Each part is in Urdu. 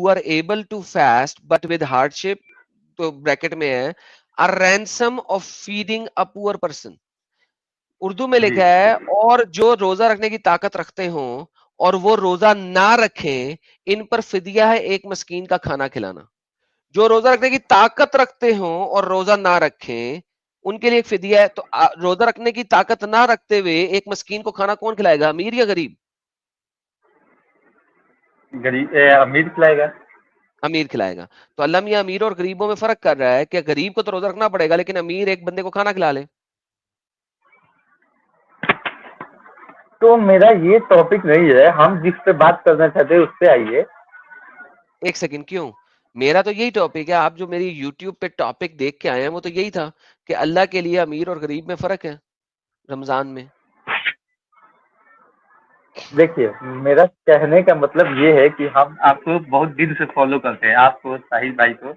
who are able to fast but with hardship, تو بریکٹ میں ہے a ransom of feeding a poor person. Urdu میں لکھا ہے اور جو روزہ رکھنے کی طاقت رکھتے ہوں اور وہ روزہ نہ رکھیں ان پر فدیہ ہے ایک مسکین کا کھانا کھلانا. جو روزہ رکھنے کی طاقت رکھتے ہوں اور روزہ نہ رکھیں ان کے لیے ایک فدیہ ہے. تو روزہ رکھنے کی طاقت نہ رکھتے ہوئے ایک مسکین کو کھانا کون کھلائے گا, امیر یا غریب؟ امیر کھلائے گا. امیر کھلائے گا. تو اللہ میاں امیر اور غریبوں میں فرق کر رہا ہے کہ غریب کو تو روزہ رکھنا پڑے گا لیکن امیر ایک بندے کو کھانا کھلا لے. تو میرا یہ ٹاپک نہیں ہے, ہم جس پہ بات کرنا چاہتے ہیں اس پہ آئیے. ایک سیکنڈ, کیوں؟ میرا تو یہی ٹاپک ہے. آپ جو میری یوٹیوب پہ ٹاپک دیکھ کے آئے ہیں وہ تو یہی تھا کہ اللہ کے لیے امیر اور غریب میں فرق ہے رمضان میں. دیکھیے میرا کہنے کا مطلب یہ ہے کہ ہم آپ کو بہت دن سے فالو کرتے ہیں, آپ کو, ساحل بھائی کو,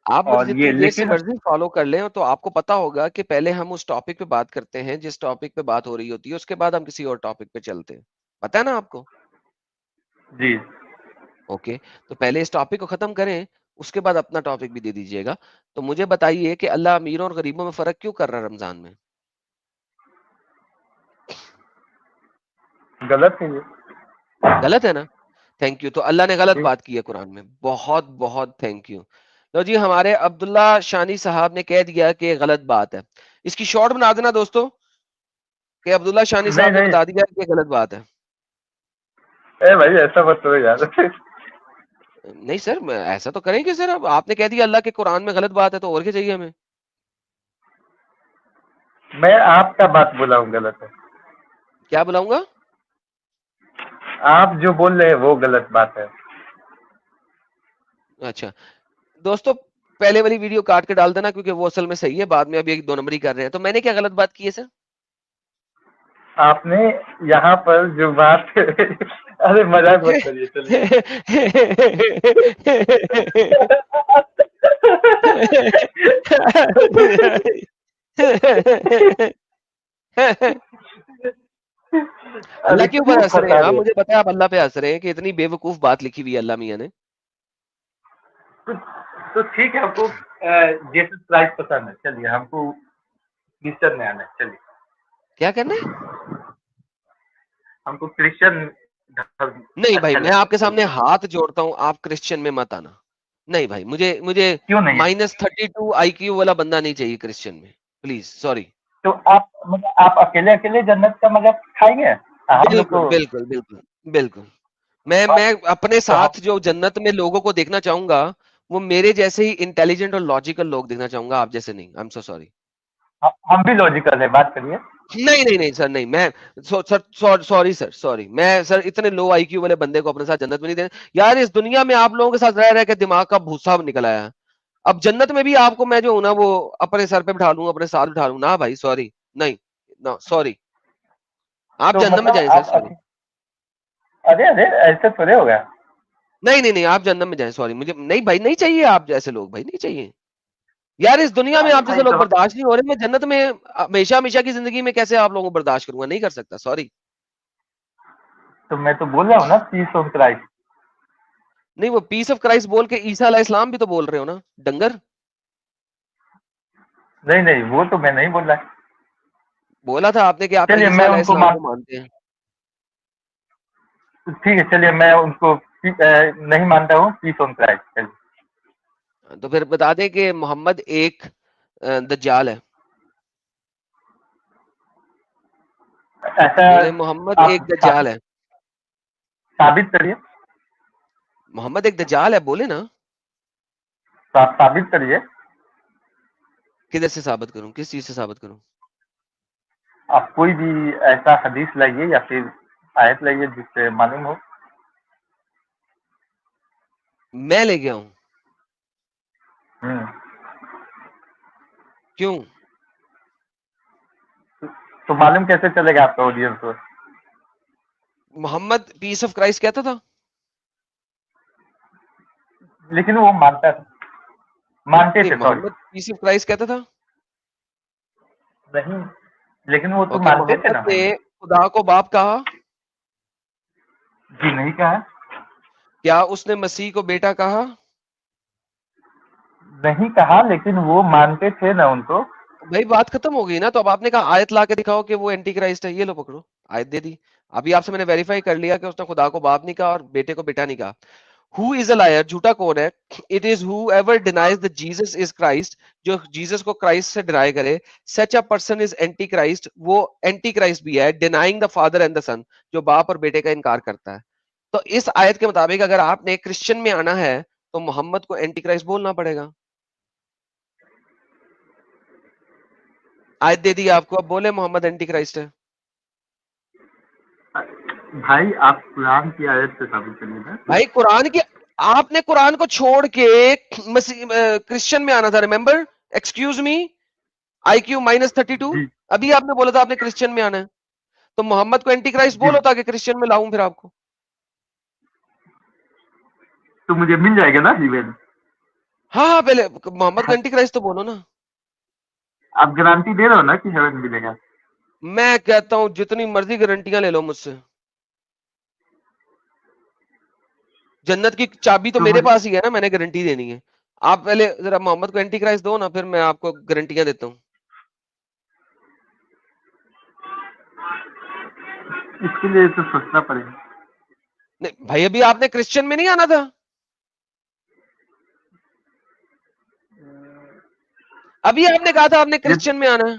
آپ مجھے اور جتنی یہ دیر سے لیکن مرضی فالو کر لیں تو آپ کو پتا ہوگا کہ پہلے ہم اس ٹاپک پہ بات کرتے ہیں جس ٹاپک پہ بات ہو رہی ہوتی ہے, اس کے بعد ہم کسی اور ٹاپک پہ چلتے ہیں. پتا ہے نا آپ کو؟ جی اوکے, تو پہلے اس ٹاپک کو ختم کریں, اس کے بعد اپنا ٹاپک بھی دے دیجیے گا. تو مجھے بتائیے کہ اللہ امیروں اور غریبوں میں فرق کیوں کر رہا ہے رمضان میں؟ غلط ہے یہ. غلط ہے نا؟ Thank you. تو اللہ نے غلط جی بات کی ہے قرآن میں. بہت بہت تھینک یو. لو جی, ہمارے عبداللہ شانی صاحب نے کہہ دیا کہ غلط بات ہے. اس کی شارٹ بنا دینا دوستو کہ عبداللہ شانی نہیں صاحب نے نہیں بتا دیا کہ غلط بات ہے. اے بھائی ایسا مت کرو یار. نہیں سر, ایسا تو کریں گے سر. اب آپ نے کہہ دیا اللہ کے قرآن میں غلط بات ہے تو اور کیا چاہیے ہمیں؟ میں آپ کا بات بولا ہوں غلط ہے. کیا بلاؤں گا؟ آپ جو بول رہے ہیں وہ غلط بات ہے. اچھا دوستو, پہلے والی ویڈیو کاٹ کے ڈال دینا کیونکہ وہ اصل میں صحیح ہے, بعد میں ابھی ایک دو نمبری کر رہے ہیں. تو میں نے کیا غلط بات کی ہے سر؟ آپ نے یہاں پر جو بات ارے مذاق مت کریے چلیے. اللہ ارے کے اوپر کیوں ہنس رہے ہیں پھنسا آپ؟ رہے مجھے پتا ہے آپ اللہ پہ ہنس رہے ہیں کہ اتنی بے وقوف بات لکھی ہوئی ہے اللہ میاں نے. تو ٹھیک ہے, ہم کو جیسس کرائسٹ پسند ہے, چلیے ہم کو کرسچن میں آنا ہے, چلیے کیا کرنا ہے؟ ہم کو کرسچن نہیں بھائی, اچھا میں لگتا آپ ہے, کے چلیے. سامنے ہاتھ جوڑتا ہوں, آپ کرسچن میں مت آنا. نہیں بھائی, مجھے کیوں نہیں ہے؟ -32 IQ والا بندہ نہیں چاہیے کرسچن میں, پلیز, سوری. تو آپ اکیلے اکیلے جنت کا مزہ کھائیں گے؟ ہم لوگ بالکل کو بالکل بالکل بالکل. میں اپنے تو ساتھ جو جنت میں لوگوں کو دیکھنا چاہوں گا وہ میرے جیسے ہی انٹیلیجنٹ اور لاجیکل لوگ دیکھنا چاہوں گا, آپ جیسے نہیں. I am so sorry. ہم بھی لاجیکل ہے, بات کریے. نہیں سر, نہیں, میں سوری سر, میں سر اتنے لو آئی کیو والے بندے کو اپنے ساتھ جنت میں نہیں دینا یار. اس دنیا میں آپ لوگوں کے ساتھ رہ کے دماغ کا بھوسا نکل آیا. اب جنت میں بھی آپ کو میں جو ہوں نا وہ اپنے سر پہ بٹھا لوں, اپنے ساتھ بٹھا لوں نا بھائی, سوری, نہیں, سوری. آپ تو جنت میں مطلب جائیں سر, آپ سوری. ارے ایسے تھوڑے ہوگا. نہیں, آپ جنت میں جائیں, سوری, مجھے نہیں بھائی, نہیں چاہیے آپ جیسے لوگ بھائی, نہیں چاہیے یار. اس دنیا میں ارے آپ جیسے بھائی لوگ تو برداشت نہیں ہو رہے, میں جنت میں ہمیشہ کی زندگی میں کیسے آپ لوگوں کو برداشت کروں گا؟ نہیں کر سکتا, سوری. میں تو بول رہا ہوں نا پیس آف کرائسٹ. نہیں, وہ پیس آف کرائسٹ بول کے عیسیٰ علیہ السلام بھی تو بول رہے ہو نا, ڈنگر. نہیں وہ تو میں نہیں بول رہا. بولا تھا آپ نے کہ آپ چلیے عیسیٰ میں علیہ ان کو السلام کو مانتے ہیں. ٹھیک ہے, چلیے میں ان کو نہیں مانتا ہوں, پیس آف کرائسٹ. تو پھر بتا دیں کہ محمد ایک دجال ہے. ایسا بولے محمد آپ ایک دجال ہے. ثابت کریے. محمد ایک دجال ہے, بولے نا. ثابت کریے. کدھر سے ثابت کروں, کس چیز سے ثابت کروں؟ آپ کوئی بھی ایسا حدیث لائیے یا پھر آیت لائیے جس سے معلوم ہو. میں لے گیا ہوں. ہوں. کیوں؟ تو معلوم کیسے چلے گا آپ کا آڈینس کو؟ محمد پیس آف کرائسٹ کہتا تھا. لیکن وہ مانتے نہیں, تھے, sorry. Muhammad peace of Christ کہتا تھا. نہیں, لیکن وہ تو اوکے, مانتے تھے نا محمد بھائی. نے خدا کو باپ کہا. جی نہیں کہا. کیا اس نے مسیح کو بیٹا کہا؟ نہیں کہا، لیکن وہ مانتے تھے نا ان کو. بھائی بات ختم ہو گئی نا. تو اب آپ نے کہا آیت لا کے دکھاؤ کہ وہ اینٹی کرائسٹ ہے. یہ لو پکڑو, آیت دے دی. ابھی آپ سے میں نے ویریفائی کر لیا کہ اس نے خدا کو باپ نہیں کہا اور بیٹے کو بیٹا نہیں کہا. Who is a liar? جھوٹا کون ہے؟ It is whoever denies that Jesus is Christ. جو جیسس کو کرائسٹ سے ڈینائی کرے. Such a person is anti Christ. وہ اینٹی کرائسٹ بھی ہے. Denying the father and the son. جو باپ اور بیٹے کا انکار کرتا ہے. تو اس آیت کے مطابق اگر آپ نے کرسچن میں آنا ہے تو محمد کو اینٹی کرائسٹ بولنا پڑے گا. آیت دے دی آپ کو, اب بولے محمد اینٹی کرائسٹ ہے. بھائی آپ قرآن کی آیت سے ثابت کریے گا. بھائی قرآن کی, آپ نے قرآن کو چھوڑ کے کرسچن میں آنا تھا. Remember, excuse me, IQ -32. جی ابھی آپ نے بولا تھا آپ نے کرسچن میں آنا ہے, تو محمد کو اینٹی کرائسٹ جی بولو تاکہ کرسچن میں لاؤں پھر آپ کو. تو مجھے مل جائے گا نا ایون. ہاں ہاں, پہلے محمد کو اینٹی کرائسٹ تو بولو نا. آپ گارنٹی دے رہے ہو نا کہ ہیون ملے گا. میں کہتا ہوں جتنی مرضی گارنٹیاں لے لو مجھ سے, جنت کی چابی تو تو میرے مجھے پاس ہی ہے نا, میں نے گارنٹی دینی ہے. آپ پہلے ذرا محمد کو اینٹی کرائسٹ دو نا, پھر میں آپ کو گارنٹیاں دیتا ہوں. اس کے لیے تو سوچنا پڑے گا. نہیں بھائی, ابھی آپ نے کرسچن میں نہیں آنا تھا. ابھی آپ نے کہا تھا آپ نے یہ کرسچن میں آنا ہے.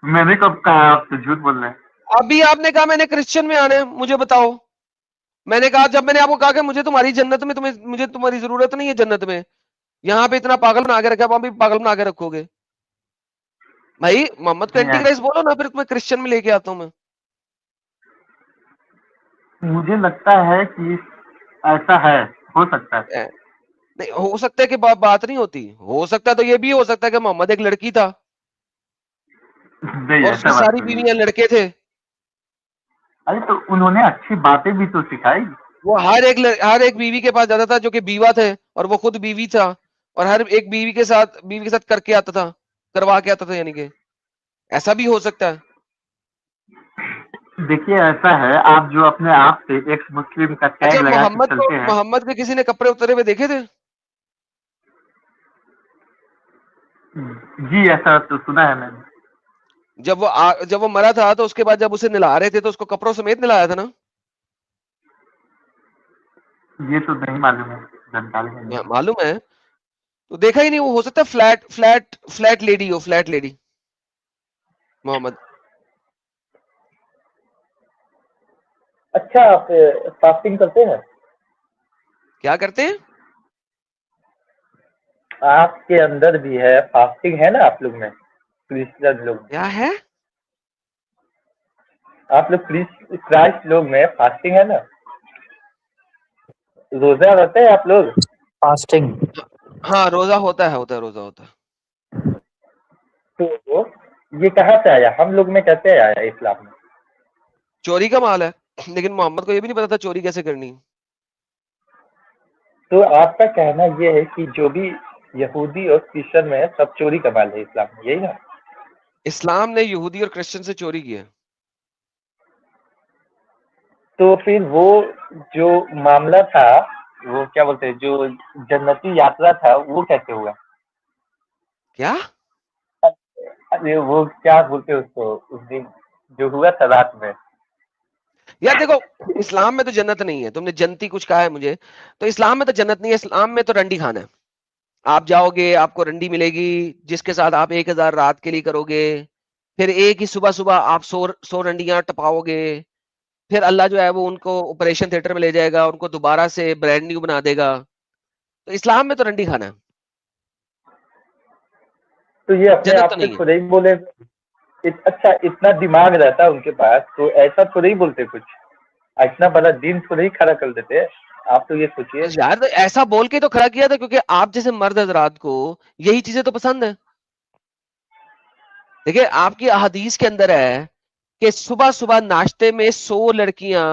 میں نے کب کہا آپ تو جھوٹ بول رہے ہیں. ابھی آپ نے کہا میں نے کرسچن میں آنا ہے. مجھے بتاؤ, میں نے کہا, جب میں نے آپ کو کہا کہ مجھے تمہاری جنت میں مجھے تمہاری ضرورت نہیں ہے جنت میں, یہاں پہ اتنا پاگل بنا کے رکھا, وہاں بھی پاگل بنا کے رکھو گے. بھائی محمد کو اینٹی کرائسٹ بولو نا, پھر تمہیں کرسچن میں لے کے آتا ہوں میں. مجھے لگتا ہے کہ ایسا ہے, ہو سکتا ہے. نہیں ہو سکتا ہے کہ بات نہیں ہوتی, ہو سکتا ہے. تو یہ بھی ہو سکتا ہے کہ محمد ایک لڑکی تھا نہیں اور اس کی ایسا بات ساری تو نہیں. بیویاں لڑکے تھے. ارے تو انہوں نے اچھی باتیں بھی تو سکھائی. وہ ہر ایک بیوی کے پاس جاتا تھا جو کہ بیوہ تھے, اور وہ خود بیوی تھا, اور ہر ایک بیوی کے ساتھ کر کے آتا تھا, کروا کے آتا تھا. یعنی کہ ایسا بھی ہو سکتا ہے. دیکھیے ایسا ہے, آپ جو اپنے آپ سے ایکس مسلم کا اچھا, ٹیگ لگا کے چلتے ہیں. محمد کے کسی نے کپڑے اترے ہوئے دیکھے تھے؟ جی ایسا تو سنا ہے میں نے. جب وہ مرا تھا تو اس کے بعد جب اسے نلا رہے تھے تو اس کو کپڑوں سمیت نلایا تھا نا. یہ تو نہیں معلوم ہے, جانکاری نہیں. معلوم ہے تو دیکھا ہی نہیں. وہ ہو سکتا ہے فلیٹ لیڈی ہو, فلیٹ لیڈی محمد. اچھا, آپ فاسٹنگ کرتے ہیں؟ کیا کرتے ہیں؟ آپ کے اندر بھی ہے فاسٹنگ ہے نا, آپ لوگ میں کرسچن لوگ, کیا ہے؟ آپ لوگ کرائسٹ لوگ میں فاسٹنگ ہے نا, روزہ رہتے ہیں آپ لوگ. فاسٹنگ ہاں روزہ ہوتا ہے, روزہ ہوتا ہے. تو یہ کہاں سے آیا, ہم لوگ میں کیسے آیا اسلام میں؟ چوری کا مال ہے, لیکن محمد کو یہ بھی نہیں پتا تھا چوری کیسے کرنی. تو آپ کا کہنا یہ ہے کہ جو بھی یہودی اور کرسچن میں سب چوری کا مال ہے اسلام میں, یہی نا؟ اسلام نے یہودی اور کرسچن سے چوری کیا. تو پھر وہ جو معاملہ تھا, وہ کیا بولتے ہیں, جو جنتی یاترا تھا, وہ کیسے ہوا؟ کیا ارے وہ کیا بولتے اس کو, اس دن جو ہوا تھا رات میں. یار دیکھو, اسلام میں تو جنت نہیں ہے. تم نے جنتی کچھ کہا ہے مجھے, تو اسلام میں تو جنت نہیں ہے. اسلام میں تو رنڈی کھانا ہے. آپ جاؤ گے, آپ کو رنڈی ملے گی جس کے ساتھ آپ 1000 رات کے لیے کرو گے. پھر ایک ہی صبح آپ 100 رنڈیاں ٹپاؤ گے. پھر اللہ جو ہے وہ ان کو آپریشن تھیٹر میں لے جائے گا, ان کو دوبارہ سے برانڈ نیو بنا دے گا. تو اسلام میں تو رنڈی کھانا ہے, تو یہ اپنے جنت تو آپ سے نہیں ہے. تھوڑے ہی بولے. اچھا, اتنا دماغ رہتا ہے ان کے پاس تو ایسا تھوڑے ہی بولتے کچھ, اتنا بڑا دن تھوڑے ہی کھڑا کر دیتے. آپ تو یہ سوچیے. یار ایسا بول کے تو کھڑا کیا تھا کیونکہ آپ جیسے مرد حضرات کو یہی چیزیں تو پسند ہیں. دیکھیں آپ کی احادیث کے اندر ہے کہ صبح ناشتے میں 100 لڑکیاں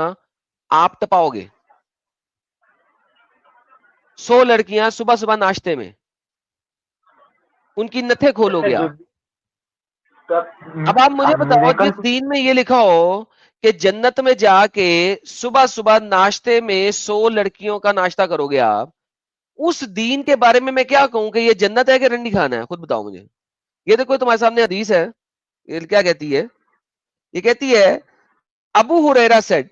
آپ ٹپاؤ گے. 100 لڑکیاں صبح ناشتے میں, ان کی نتھے کھولو گے آپ. اب آپ مجھے بتاؤ, میریکل جس دین میں یہ لکھا ہو کہ جنت میں جا کے صبح صبح ناشتے میں 100 لڑکیوں کا ناشتہ کرو گے آپ، اس دین کے بارے میں کیا کہوں کہ یہ جنت ہے کہ رنڈی کھانا ہے؟ خود بتاؤ مجھے. یہ دیکھو تمہارے سامنے حدیث ہے، یہ کیا کہتی ہے؟ یہ کہتی ہے Abu Hurairah said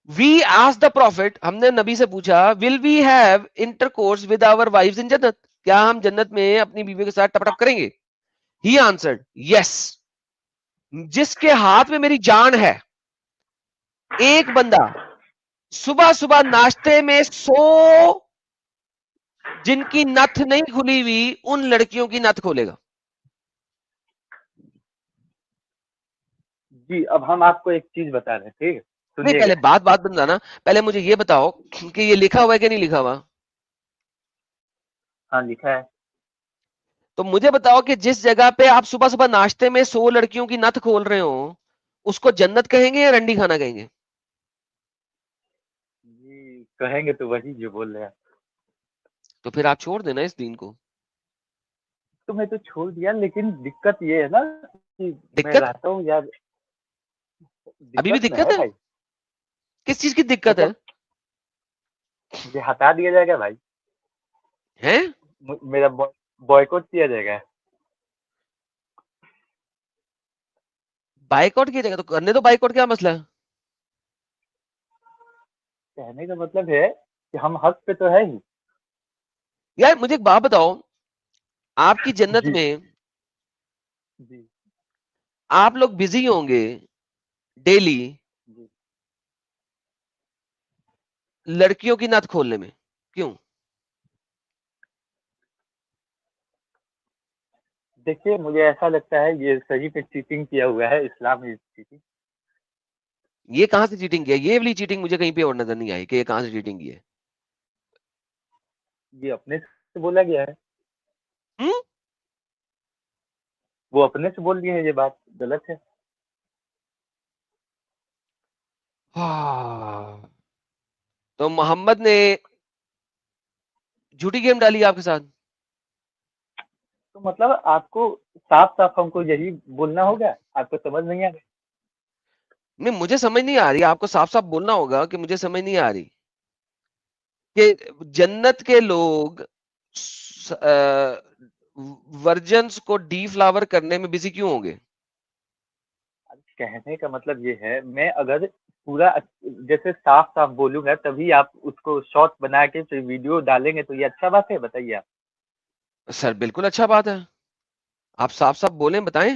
we asked the prophet, ہم نے نبی سے پوچھا will we have intercourse with our wives in Jannah, کیا ہم جنت میں اپنی بیوی کے ساتھ ٹپ ٹپ کریں گے؟ ہی آنسرڈ یس، جس کے ہاتھ میں میری جان ہے، ایک بندہ صبح صبح ناشتے میں 100 جن کی نتھ نہیں کھلی ہوئی ان لڑکیوں کی نتھ کھولے گا. جی اب ہم آپ کو ایک چیز بتا رہے ہیں، ٹھیک ہے نہیں سنیے گا. پہلے بات بتانا، پہلے مجھے یہ بتاؤ کہ یہ لکھا ہوا ہے کہ نہیں لکھا ہوا؟ ہاں لکھا ہے. تو مجھے بتاؤ کہ جس جگہ پہ آپ صبح صبح ناشتے میں 100 لڑکیوں کی نتھ کھول رہے ہو، اس کو جنت کہیں گے یا رنڈی کھانا کہیں گے؟ جی کہیں گے تو وہی جو بول رہے ہیں. تو پھر آپ چھوڑ دینا اس دین کو. تو میں تو چھوڑ دیا، لیکن دقت یہ ہے نا کہ میں دقت رہتا ہوں یار. ابھی بھی دقت میں دقت ہے ہے؟ بھائی. کس چیز کی دقت ہے؟ مطلب مجھے ہٹا دیا جائے گا بھائی، ہیں میرا بوائکاٹ کیا جائے گا. بائک آؤٹ کیا جائے گا؟ تو کرنے تو بائک آؤٹ، کیا مسئلہ ہے؟ کہنے کا مطلب ہے کہ ہم حق پہ تو ہے ہی. یار مجھے ایک بات بتاؤ، آپ کی جنت جی میں جی آپ لوگ بزی ہوں گے ڈیلی جی. لڑکیوں کی نت کھولنے میں، کیوں؟ دیکھیے مجھے ایسا لگتا ہے یہ صحیح پہ چیٹنگ کیا ہوا ہے، اسلام میں چیٹنگ. یہ کہاں سے چیٹنگ کیا؟ یہ والی چیٹنگ مجھے کہیں پہ اور نظر نہیں آئی کہ یہ کہاں سے چیٹنگ کی ہے. یہ اپنے سے بولا گیا ہے، ہم؟ وہ اپنے سے بول دیے ہیں، یہ بات غلط ہے. تو محمد نے جھوٹی گیم ڈالی آپ کے ساتھ. تو مطلب آپ کو صاف صاف ہم کو یہی بولنا ہوگا، آپ کو سمجھ نہیں آ رہا؟ نہیں مجھے سمجھ نہیں آ رہی، آپ کو صاف صاف بولنا ہوگا کہ مجھے سمجھ نہیں آ رہی کہ جنت کے لوگ ورجنز کو ڈی فلاور کرنے میں بزی کیوں ہوں گے؟ کہنے کا مطلب یہ ہے، میں اگر پورا جیسے صاف صاف بولوں گا تبھی آپ اس کو شارٹ بنا کے پھر ویڈیو ڈالیں گے، تو یہ اچھا بات ہے؟ بتائیے آپ. سر بالکل اچھا بات ہے، آپ صاف صاف بولیں، بتائیں.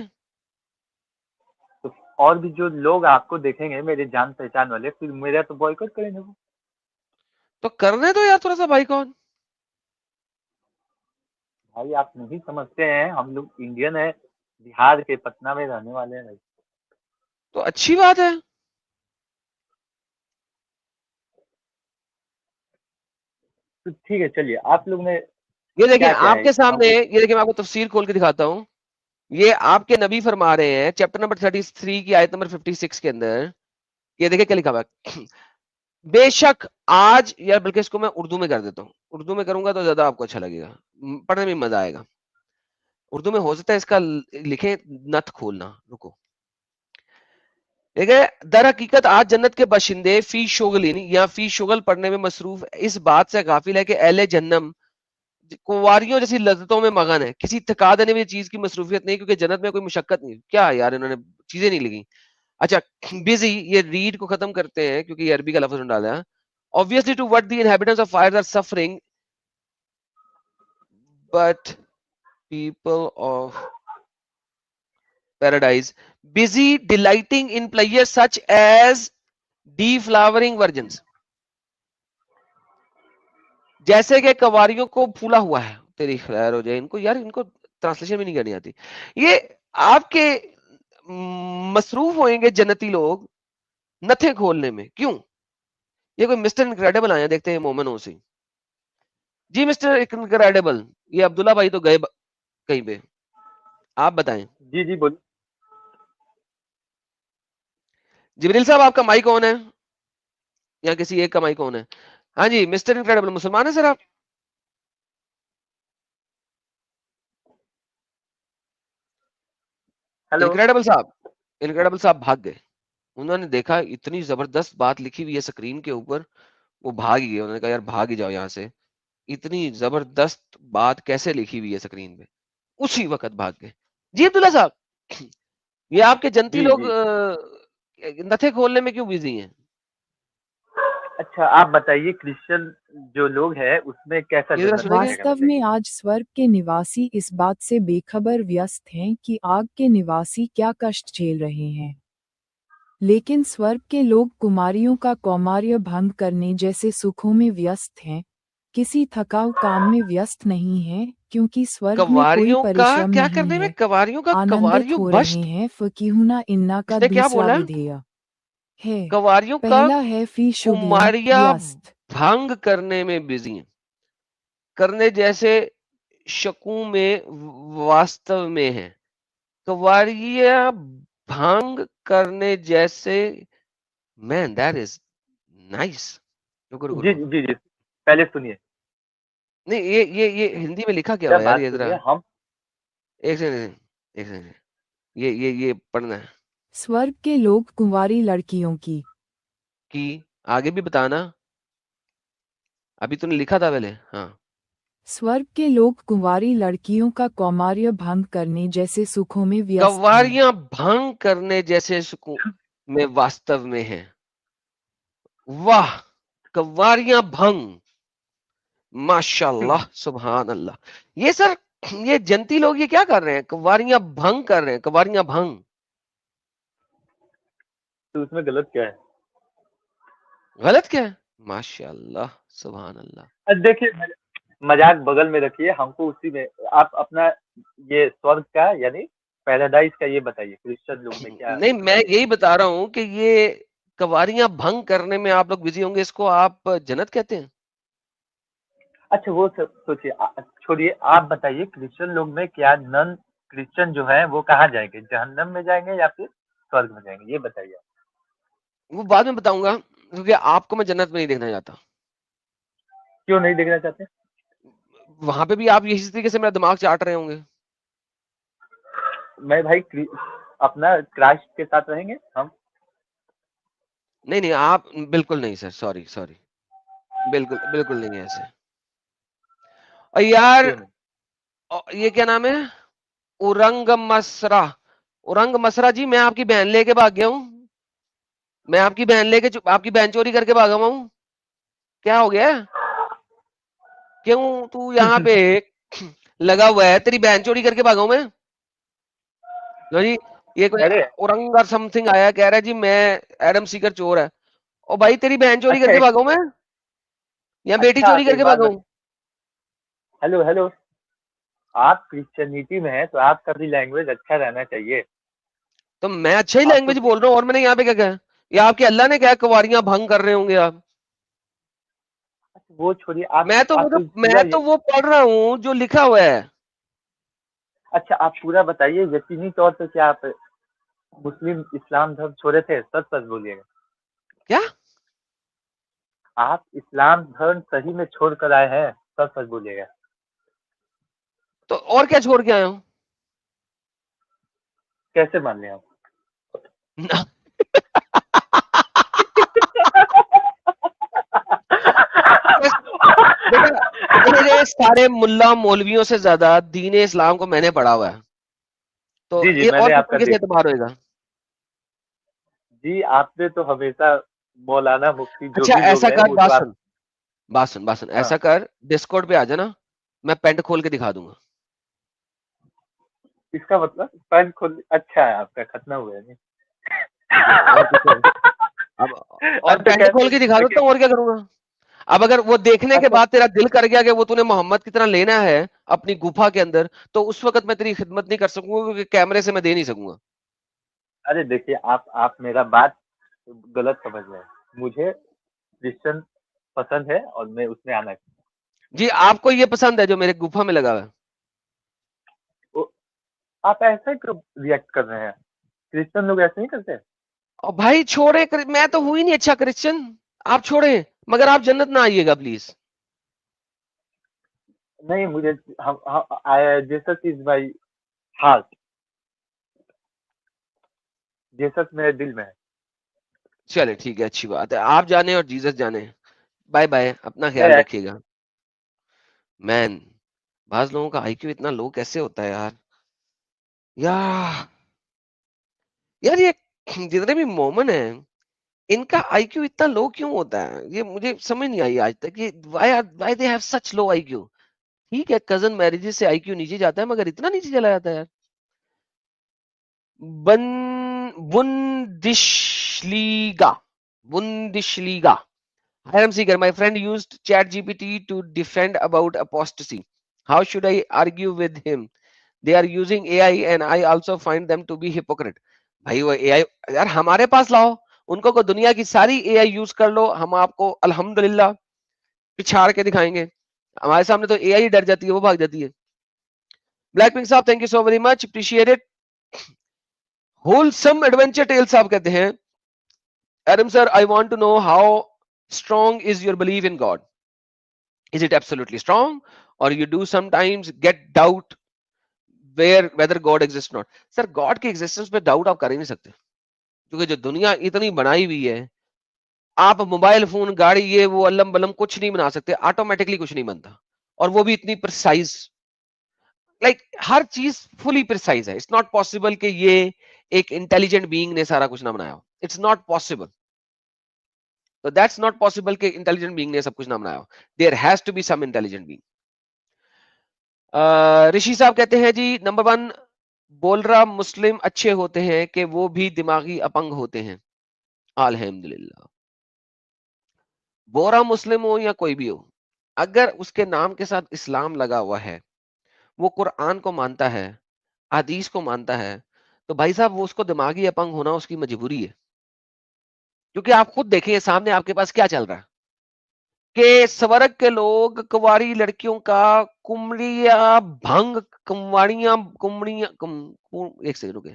تو اور بھی جو لوگ آپ کو دیکھیں گے میرے جان پہچان والے، پھر میرا تو بوائکاٹ کریں گے وہ. تو کرنے دو یار تھوڑا سا بھائی. کون بھائی آپ نہیں سمجھتے ہیں، ہم لوگ انڈین ہیں، بہار کے پٹنہ میں رہنے والے ہیں بھائی. تو اچھی بات ہے. تو ٹھیک ہے چلیے، آپ لوگ نے یہ دیکھیں کیا کیا آپ ہے کے ہم سامنے، کو. یہ دیکھیں میں آپ کو تفسیر کھول کے دکھاتا ہوں. یہ آپ کے نبی فرما رہے ہیں چیپٹر نمبر 33 کی آیت نمبر 56 کے اندر. یہ دیکھیں کیا لکھا ہوا ہے. بے شک آج، یا بلکہ اس کو میں اردو میں کر دیتا ہوں، اردو میں کروں گا تو زیادہ آپ کو اچھا لگے گا، پڑھنے میں مزہ آئے گا. اردو میں ہو سکتا ہے اس کا لکھیں نت کھولنا. رکو دیکھیں، در حقیقت آج جنت کے باشندے فی شغل یا فی شغل پڑھنے میں مصروف اس بات سے غافل ہے کہ اہل جہنم کنواریوں جیسی لذتوں میں مگن ہے، کسی تھکا دینے والی چیز کی مصروفیت نہیں، کیونکہ جنت میں کوئی مشقت نہیں. کیا یار انہوں نے چیزیں نہیں لگی. اچھا بزی، یہ ریڈ کو ختم کرتے ہیں کیونکہ یہ عربی کا لفظ ڈالا ہے. obviously to what the inhabitants of fires are suffering, but people of paradise busy delighting in pleasures such as deflowering virgins. جیسے کہ کواریوں کو پھولا ہوا ہے. تیری خیر ہو جائے ان کو یار، ان کو ٹرانسلیشن بھی نہیں کرنی آتی. یہ آپ کے مصروف ہوئیں گے جنتی لوگ نتھے کھولنے میں، کیوں؟ یہ کوئی مسٹر انکریڈیبل آیا، دیکھتے ہیں مومنوں سے. جی مسٹر انکریڈیبل، یہ عبداللہ بھائی تو گئے کہیں پہ، آپ بتائیں. جی جی بولیے. جبریل صاحب آپ کا مائک آن ہے یا کسی ایک کا مائک آن ہے؟ ہاں جی مسٹر انکریڈیبل مسلمان ہیں سر آپ؟ ہیلو. انکریڈیبل صاحب، انکریڈیبل صاحب بھاگ گئے. انہوں نے دیکھا اتنی زبردست بات لکھی ہوئی ہے اسکرین کے اوپر, وہ بھاگ ہی گئے. انہوں نے کہا یار بھاگ ہی جاؤ یہاں سے, اتنی زبردست بات کیسے لکھی ہوئی ہے اسکرین پہ, اسی وقت بھاگ گئے. جی عبداللہ صاحب, یہ آپ کے جنتی جی لوگ جی. نتھے کھولنے میں کیوں بزی ہیں؟ اچھا آپ بتائیے کرسچن جو لوگ ہیں اس میں کیسا یہ ذرا جنت سنیں گے. ملے گا واستو میں بتائیے. آج سورگ کے نواسی اس بات سے بے خبر ویست ہیں کہ آگ کے نواسی کیا کشٹ جھیل رہے ہیں، لیکن سورگ کے لوگ کماریوں کا کوماریہ بھنگ کرنے جیسے سکھوں میں ویست ہیں، کسی تھکاؤ کام میں ویست نہیں ہیں، کیونکہ سورگ میں کوئی کواریوں کا پریشرم کیا کرنے نہیں میں, ہے، کواریوں کا, آنندت کواریوں ہو رہے بشت, ہیں. فقیہنا انا کا اس نے کیا دوسرا بولا؟ ودھیہ ہے. کواریوں کا پہلا ہے فی شغلن کماریا ویست. بھنگ کرنے میں بزی ہیں, کرنے جیسے شکوں میں واستو میں ہے. کواریاں بھنگ کرنے جیسے, مین دیٹ از نائس. رکو رکو جی رکو, جی جی پہلے سنیے. نہیں یہ ہندی میں لکھا کیا میرا ہوا یار, بات یہ ذرا سنیے. ہم ایک سیکنڈ, ایک سیکنڈ, یہ پڑھنا ہے سورگ کے لوگ کنواری لڑکیوں کہ آگے بھی بتانا, ابھی تو نے لکھا تھا پہلے. ہاں, سورگ کے لوگ کنواری لڑکیوں کا کوماریہ بھنگ کرنے جیسے سکھوں میں ویست ہیں. کواریاں بھنگ کرنے جیسے سکون میں واستو میں ہیں. واہ, کواریاں بھنگ, ماشاء اللہ سبحان اللہ. یہ سر, یہ جنتی لوگ یہ کیا کر رہے ہیں, کواریاں بھنگ کر رہے ہیں, کواریاں بھنگ. تو اس میں غلط کیا ہے؟ غلط کیا ہے؟ ماشاء اللہ سبحان اللہ. دیکھیے مذاق بغل میں رکھیے, ہم کو اسی میں آپ اپنا یہ سورگ کا یعنی پیراڈائز کا یہ بتائیے کرسچن لوگ میں کیا نہیں, میں مطلب. یہی بتا رہا ہوں کہ یہ کواریاں بھنگ کرنے میں آپ لوگ بزی ہوں گے, اس کو آپ جنت کہتے ہیں؟ اچھا وہ سب سوچیے, چھوڑیے, آپ بتائیے کرسچن لوگ میں کیا نن کرسچن جو ہے وہ کہاں جائیں گے, جہنم میں جائیں گے یا پھر سورگ میں جائیں گے, یہ بتائیے. وہ بعد میں بتاؤں گا, کیونکہ آپ کو میں جنت میں نہیں دیکھنا چاہتا. کیوں نہیں دیکھنا چاہتے؟ وہاں پہ بھی آپ اسی طریقے سے میرا دماغ چاٹ رہے ہوں گے. میں بھائی اپنا کرائسٹ کے ساتھ رہیں گے ہم. نہیں نہیں, آپ بالکل نہیں سر, سوری سوری, بالکل بالکل نہیں ہے ایسے. اور یار کیوں نہیں؟ یہ کیا نام ہے, اورنگ مسرا, اورنگ مسرا جی, میں آپ کی بہن لے کے بھاگ گیا ہوں. میں آپ کی بہن لے کے, آپ کی بہن چوری کر کے بھاگا ہوا ہوں. کیا ہو گیا, کیوں تو یہاں پہ لگا ہوا ہے, تیری بہن چوری کر کے بھاگا ہوں میں جی. یہ کوئی ارے اورنگ اور سم تھنگ آیا, کہہ رہا ہے جی میں ایڈم سیکر چور ہے. اور بھائی تیری بہن چوری کر اچھا کے بھاگا ہوں میں, یا بیٹی اچھا چوری آپ کر ایک کے بات بھاگا ہوں؟ ہیلو ہیلو, آپ کرسچنٹی میں ہیں تو آپ کا بھی لینگویج اچھا رہنا چاہیے. تو میں اچھا ہی آپ تو لینگویج بول رہا ہوں, اور میں نے یہاں پہ کیا کہا, یا آپ کے اللہ نے کیا کواریاں بھنگ کر رہے ہوں گے آپ؟ وہ چھوڑیے, میں تو آپ تو میں پورا تو وہ پڑھ رہا ہوں جو لکھا ہوا ہے. اچھا آپ پورا بتائیے, یقینی طور پہ کیا آپ مسلم اسلام دھرم چھوڑے تھے؟ سچ سچ بولیے گا. کیا آپ اسلام دھرم صحیح میں چھوڑ کر آئے ہیں؟ سچ سچ بولیے گا. تو اور کیا چھوڑ کے آیا ہوں؟ کیسے مان لیں آپ؟ دیکھیں میرے سارے ملا مولویوں سے زیادہ دین اسلام کو میں نے پڑھا ہوا ہے, تو جی جی یہ میں اور نے کس آپ کا طریقے سے دیکھ, اعتبار ہوئے گا؟ جی آپ نے تو ہمیشہ مولانا مفتی جو اچھا بھی لوگ ایسا ہیں کر, وہ تو بات آپ. سن بات سن, ہاں ایسا کر ڈسکورڈ پہ آ جانا, میں پینٹ کھول کے دکھا دوں گا. اس کا مطلب پین کھول, اچھا ہے آپ کا ختم ہوا ہے نہیں. اور کچھ ہے؟ اب اور اچھا پینٹ کھول کیسے کے دکھا دیتا ہوں, اور کیا کروں گا. اب اگر وہ دیکھنے کے اچھا بعد تیرا دل کر گیا کہ وہ تُونے محمد کی طرح لینا ہے اپنی گفا کے اندر, تو اس وقت میں تیری خدمت نہیں کر سکوں گا, کیونکہ کیمرے سے میں دے نہیں سکوں گا. ارے دیکھیے آپ میرا بات غلط سمجھ رہے ہیں. مجھے کرسچن پسند ہے اور میں اس میں آنا چاہتا جی آپ کو یہ پسند ہے جو میرے گفا میں لگا ہوا ہے؟ ہوں. آپ ایسے کیوں ریئیکٹ کر رہے ہیں؟ کرسچن لوگ ایسے نہیں کرتے. اور بھائی چھوڑے, میں تو ہوئی نہیں اچھا کرسچن, آپ چھوڑیں, مگر آپ جنت نہ آئیے گا پلیز. نہیں مجھے Jesus is my heart, Jesus میرے دل میں ہے. چلے ٹھیک ہے, اچھی بات ہے, آپ جانے اور جیزس جانے. بائے بائے, اپنا خیال رکھیے گا. مین بعض لوگوں کا آئی کیو اتنا لو کیسے ہوتا ہے یار. یار یہ جتنے بھی مومن ہیں ان کا آئی کیو اتنا لو کیوں ہوتا ہے, یہ مجھے سمجھ نہیں آئی آج تک. وائی دے ہیو سچ لو آئی کیو. ٹھیک ہے کزن میرجز سے آئی کیو نیچے جاتا ہے, مگر اتنا نیچے چلا جاتا ہے یار. Bundesliga. Hiram Seeger, my friend used ChatGPT to defend about apostasy. How should I argue with him? They are using AI and I also find them to be hypocrite. بھائی وہ اے آئی یار ہمارے پاس لاؤ, ان کو دنیا کی ساری اے آئی یوز کر لو, ہم آپ کو الحمدللہ پچھاڑ کے دکھائیں گے. ہمارے سامنے تو اے آئی ڈر جاتی ہے, وہ بھاگ جاتی ہے. بلیک پنک صاحب thank you so very much, appreciate it. Wholesome adventure tell صاحب کہتے ہیں Adam sir I want to know how strong is your belief in God? Is it absolutely strong or you do sometimes get doubt whether God exists or not? Sir God کے ایگزسٹنس پہ ڈاؤٹ آپ کر ہی نہیں سکتے, کیونکہ جو دنیا اتنی بنائی ہوئی ہے, آپ موبائل فون گاڑی یہ وہ علم بلم کچھ نہیں بنا سکتے, آٹومیٹکلی کچھ نہیں بنتا, اور وہ بھی اتنی پرسائز, لائک ہر چیز فلی پرسائز ہے. اٹس ناٹ پاسبل کہ یہ ایک انٹیلیجنٹ بینگ نے سارا کچھ نہ بنایا ہو. It's not possible. So that's not possible کہ انٹیلیجنٹ بینگ نے سب کچھ نہ بنایا ہو. There has to be some intelligent being. Rishi صاحب کہتے ہیں جی نمبر 1 بول رہا مسلم اچھے ہوتے ہیں کہ وہ بھی دماغی اپنگ ہوتے ہیں. الحمدللہ. بورا مسلم ہو یا کوئی بھی ہو, اگر اس کے نام کے ساتھ اسلام لگا ہوا ہے, وہ قرآن کو مانتا ہے, حدیث کو مانتا ہے, تو بھائی صاحب وہ اس کو دماغی اپنگ ہونا اس کی مجبوری ہے. کیونکہ آپ خود دیکھیں سامنے آپ کے پاس کیا چل رہا ہے کہ سورگ کے لوگ کنواری لڑکیوں کا کمڑیاں بھنگ کمواڑیاں ایک سیکنڈ رکے.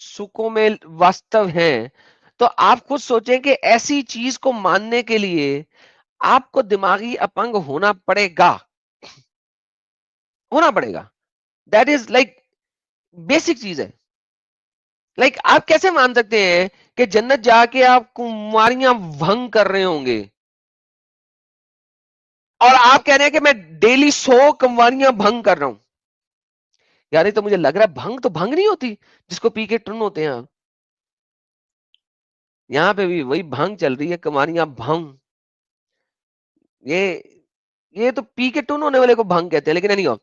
سکھوں میں واستو ہیں. تو آپ خود سوچیں کہ ایسی چیز کو ماننے کے لیے آپ کو دماغی اپنگ ہونا پڑے گا, ہونا پڑے گا. دیٹ از لائک بیسک چیز ہے. لائک آپ کیسے مان سکتے ہیں کہ جنت جا کے آپ کمواریاں بھنگ کر رہے ہوں گے, اور آپ کہہ رہے ہیں کہ میں ڈیلی 100 کمواریاں بھنگ کر رہا ہوں. یار تو مجھے لگ رہا ہے بھنگ تو بھنگ نہیں ہوتی جس کو پی کے ٹرن ہوتے ہیں. یہاں پہ بھی وہی بھنگ چل رہی ہے, کماریاں بھنگ. یہ تو پی کے ٹرن ہونے والے کو بھنگ کہتے ہیں, لیکن نہیں ہو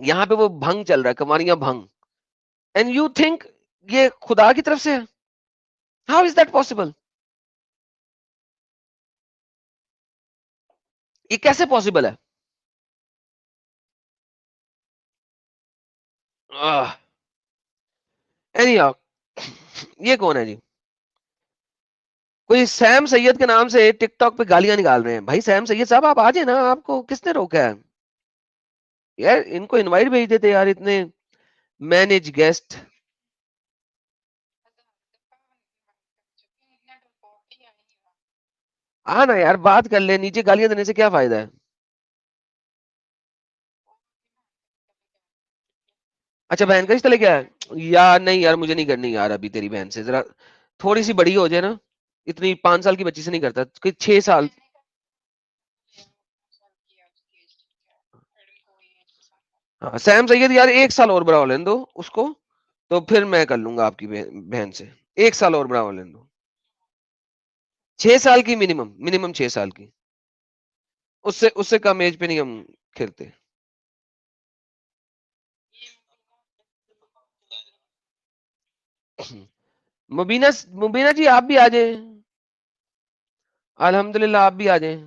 یہاں پہ وہ بھنگ چل رہا ہے, کماریاں بھنگ. اینڈ یو تھنک یہ خدا کی طرف سے ہے؟ How is that possible? یہ کیسے پاسبل ہے؟ یہ کون ہے جی؟ کوئی سیم سید کے نام سے ٹک ٹاک پہ گالیاں نکال رہے ہیں. بھائی سیم سید صاحب آپ آ جائیں نا, آپ کو کس نے روکا ہے یار؟ ان کو انوائٹ بھیج دیتے یار, اتنے مینج گیسٹ. نا یار بات کر لیں, نیچے گالیاں دینے سے کیا فائدہ ہے؟ اچھا بہن کا رشتہ لے کے آیا یار؟ نہیں یار مجھے نہیں کرنی یار ابھی تیری بہن سے, ذرا تھوڑی سی بڑی ہو جائے نا. اتنی 5 سال کی بچی سے نہیں کرتا, 6 سال. ہاں سیم سید یار 1 سال اور بڑا ہو لین دو اس کو, تو پھر میں کر لوں گا آپ کی بہن سے. 1 سال اور بڑا ہو لین دو. 6 سال کی منیمم 6 سال کی. اس سے کم ایج پہ نہیں ہم کھیلتے. مبینہ جی آپ بھی آ جائیں, الحمدللہ آپ بھی آ جائیں.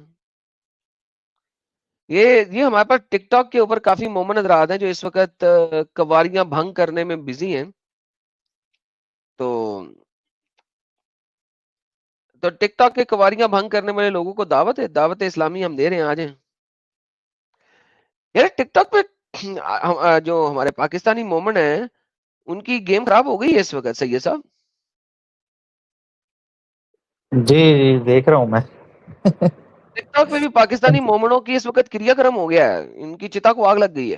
یہ ہمارے پاس ٹک ٹاک کے اوپر کافی مومن حضرات ہیں جو اس وقت کواریاں بھنگ کرنے میں بزی ہیں. تو ٹک ٹاک کے کواریاں بھنگ کرنے والے لوگوں کو دعوت اسلامی ہم دے رہے ہیں, آ جائیں. یار ٹک ٹاک پہ جو ہمارے پاکستانی مومن ہیں ان کی گیم خراب ہو گئی ہے اس وقت سید صاحب. جی جی دیکھ رہا ہوں میں. ٹک ٹاک پہ بھی پاکستانی مومنوں کی اس وقت کریا کرم ہو گیا ہے, ان کی چتا کو آگ لگ گئی ہے.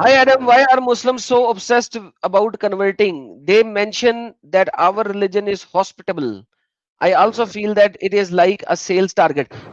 Hi Adam, why are Muslims so obsessed about converting? They mention that our religion is hospitable. I also feel that it is like a sales target.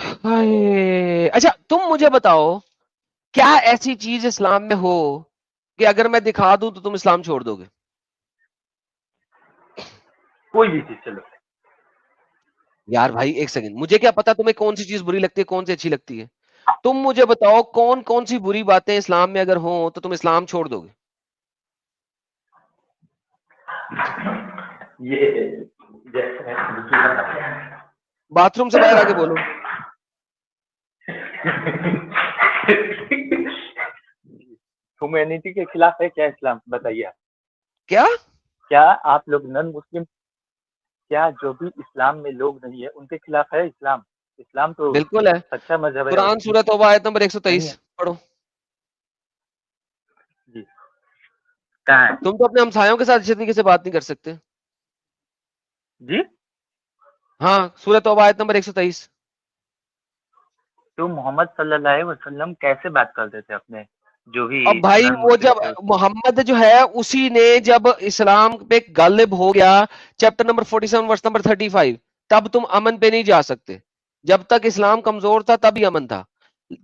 اچھا تم مجھے بتاؤ کیا ایسی چیز اسلام میں ہو کہ اگر میں دکھا دوں تو تم اسلام چھوڑ دو گے؟ کوئی بھی چیز چلو. یار بھائی ایک سیکنڈ، مجھے کیا پتا تمہیں کون سی چیز بری لگتی ہے کون سی اچھی لگتی ہے. تم مجھے بتاؤ کون کون سی بری باتیں اسلام میں اگر ہوں تو تم اسلام چھوڑ دو گے؟ یہ جیسے باتھ روم سے باہر آ کے بولو. ہیومینٹی کے خلاف ہے کیا اسلام؟ بتائیے آپ. کیا کیا آپ لوگ نن مسلم، کیا جو بھی اسلام میں لوگ نہیں ہے ان کے خلاف ہے اسلام؟ اسلام تو بالکل ہے. سچا مذہب ہے. قرآن سورۃ توبہ آیت نمبر 123 نہیں ہے پڑھو. جی کہاں ہے تم تو اپنے ہمسایوں کے ساتھ اچھے طریقے سے بات نہیں کر سکتے. جی؟ ہاں سورۃ توبہ آیت نمبر 123. تو محمد صلی اللہ علیہ وسلم کیسے بات کرتے تھے اپنے جو بھی اب بھائی نان وہ مسلم جب تھے؟ محمد جو ہے اسی نے جب اسلام پہ غالب ہو گیا چیپٹر نمبر 47 ورس نمبر 35 تب تم امن پہ نہیں جا سکتے. جب تک اسلام کمزور تھا تب ہی امن تھا.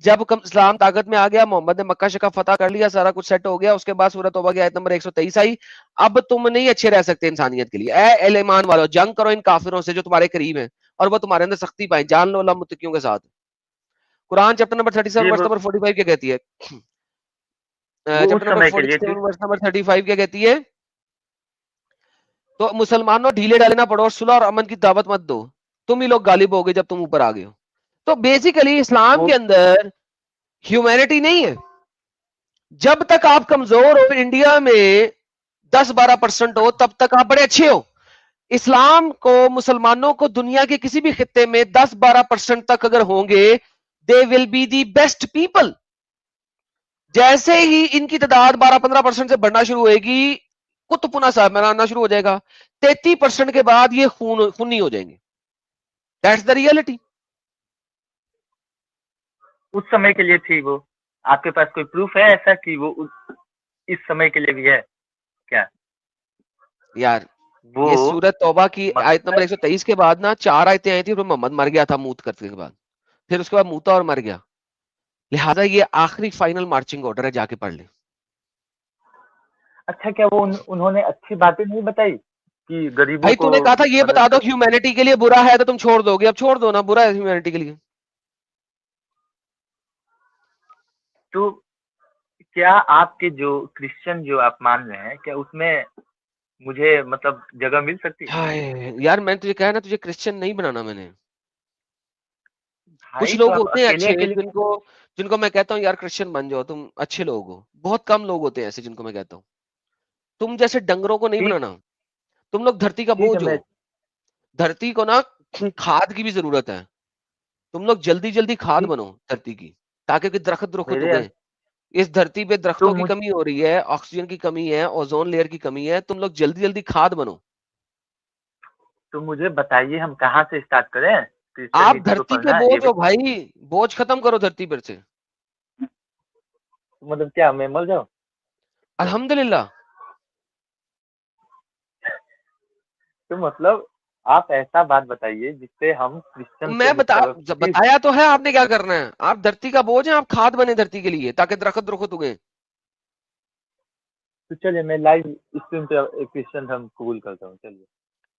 جب اسلام طاقت میں آ گیا محمد نے مکہ شکہ فتح کر لیا سارا کچھ سیٹ ہو گیا اس کے بعد سورۃ توبہ کی آیت نمبر 123 آئی. اب تم نہیں اچھے رہ سکتے انسانیت کے لیے. اے اہل ایمان والو جنگ کرو ان کافروں سے جو تمہارے قریب ہیں اور وہ تمہارے اندر سختی پائیں. جان لو اللہ متقیوں کے ساتھ. قرآن چیپٹر نمبر 37 جی ورس نمبر 45 کیا کہتی ہے؟ وہ چیپٹر اس نمبر سمے کے لیے تھی. 47 ورس نمبر 35 کیا کہتی ہے؟ تو مسلمانوں ڈھیلے ڈالے نہ پڑو، صلح اور امن کی دعوت مت دو، تم ہی لوگ غالب ہو گئے جب تم اوپر آ گئے ہو. تو بیسیکلی اسلام وہ کے اندر ہیومینٹی نہیں ہے. جب تک آپ کمزور ہو انڈیا میں 10-12% ہو تب تک آپ بڑے اچھے ہو. اسلام کو مسلمانوں کو دنیا کے کسی بھی خطے میں 10-12% تک اگر ہوں گے they will be the best people. جیسے ہی ان کی تعداد 12-15% سے بڑھنا شروع ہوئے گی کتپنا صاحب میں آنا شروع ہو جائے گا. 33% کے بعد یہ خونی ہو جائیں گے. That's the reality. اس سمے کے لیے تھی وہ. آپ کے پاس کوئی پروف ہے ایسا کہ وہ اس سمے کے لیے بھی ہے کیا؟ یار وہ یہ سورۃ توبہ کی آیت نمبر مقصد 123 کے بعد نا 4 آیتیں آئی تھی اور محمد مر گیا تھا موت کرنے کے بعد. پھر اس کے بعد موتا اور مر گیا. لہذا یہ آخری فائنل مارچنگ آرڈر ہے، جا کے پڑھ لیں. اچھا کیا وہ انہوں نے اچھی باتیں نہیں بتائی کہ غریبوں بھائی کو تو نے کہا تھا یہ مدد بتا دو کر؟ کہ ہیومینٹی کے لیے برا ہے تو تم چھوڑ دو گے. اب چھوڑ دو نا، برا ہے ہیومینٹی کے لیے. تو کیا آپ کے جو کرسچن جو آپ مان رہے ہیں کیا اس میں مجھے مطلب جگہ مل سکتی؟ یار میں تجھے کہا نا تجھے کرسچن نہیں بنانا میں نے. کچھ بھائی تو لوگ آپ ہوتے ہیں اکیلے اچھے اکیلے جن کو میں کہتا ہوں یار کرسچن بن جاؤ، تم اچھے لوگ ہو. بہت کم لوگ ہوتے ہیں ایسے جن کو میں کہتا ہوں تم جیسے ڈنگروں کو نہیں ٹھیک بنانا. تم لوگ دھرتی کا ٹھیک ہے بوجھ ہو. میں دھرتی کو نا کھاد کی بھی ضرورت ہے. تم لوگ جلدی جلدی کھاد ٹھیک بنو دھرتی کی تاکہ کہ درخت میرے اگیں. اس دھرتی پہ تو درختوں کی کمی ہو رہی ہے، آکسیجن کی کمی ہے، اوزون لیئر کی کمی ہے. تم لوگ جلدی جلدی کھاد بنو. تو مجھے بتائیے ہم کہاں سے اسٹارٹ کریں آپ کرسچینٹی کو دھرتی پہ پڑھنا یہ بوجھ بھی ہو بھائی، بوجھ ختم کرو دھرتی پر سے. مطلب کیا میں مر جاؤں؟ الحمدللہ. تو مطلب آپ ایسا بات بتائیے جس سے ہم کرسچن میں سے بتایا تو ہے آپ نے کیا کرنا ہے. آپ دھرتی کا بوجھ ہیں، آپ کھاد بنے دھرتی کے لیے تاکہ درخت اگیں. تو چلیے میں لائیو اسٹریم پہ کرسچن ہم قبول کرتا ہوں. چلیے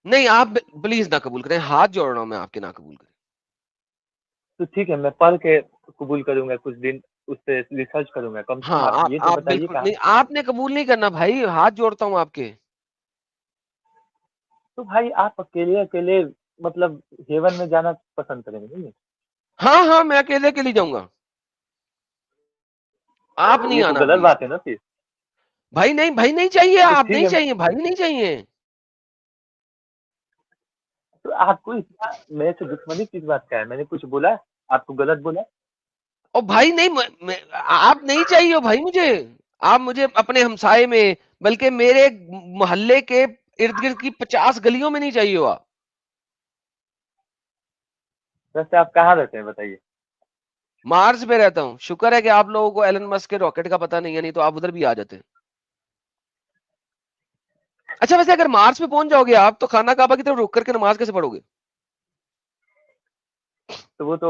نہیں آپ پلیز نہ قبول کریں، ہاتھ جوڑ رہا ہوں میں آپ کے، نہ قبول کریں. تو ٹھیک ہے میں پڑھ کے قبول کروں گا، کچھ دن اس پہ ریسرچ کروں گا. کم سے کم ہاں آپ یہ تو آپ بتائیے بالکل کہاں. نہیں، آپ نے قبول نہیں کرنا بھائی، ہاتھ جوڑتا ہوں آپ کے. تو بھائی آپ اکیلے اکیلے مطلب ہیون میں جانا پسند کریں گے نہیں؟ ہاں ہاں میں اکیلے کے لیے جاؤں گا، آپ نہیں یہ تو آنا غلط پلیز. بات ہے نا پھر. بھائی نہیں چاہیے، تو آپ ٹھیک نہیں ہے چاہیے بھائی، نہیں چاہیے. تو آپ کو میرے سے دشمنی کس بات کا ہے؟ میں نے کچھ بولا آپ کو غلط بولا؟ اور بھائی نہیں آپ نہیں چاہیے ہو بھائی مجھے. آپ مجھے اپنے ہمسائے میں بلکہ میرے محلے کے ارد گرد کی 50 گلیوں میں نہیں چاہیے ہو آپ. ویسے آپ کہاں رہتے ہیں بتائیے؟ مارس پہ رہتا ہوں. شکر ہے کہ آپ لوگوں کو ایلن مسک کے راکٹ کا پتہ نہیں ہے، نہیں تو آپ ادھر بھی آ جاتے. اچھا ویسے اگر مارس پہ پہنچ جاؤ گے آپ تو خانہ کعبہ کی طرف رک کر کے نماز کیسے پڑھو گے؟ تو وہ تو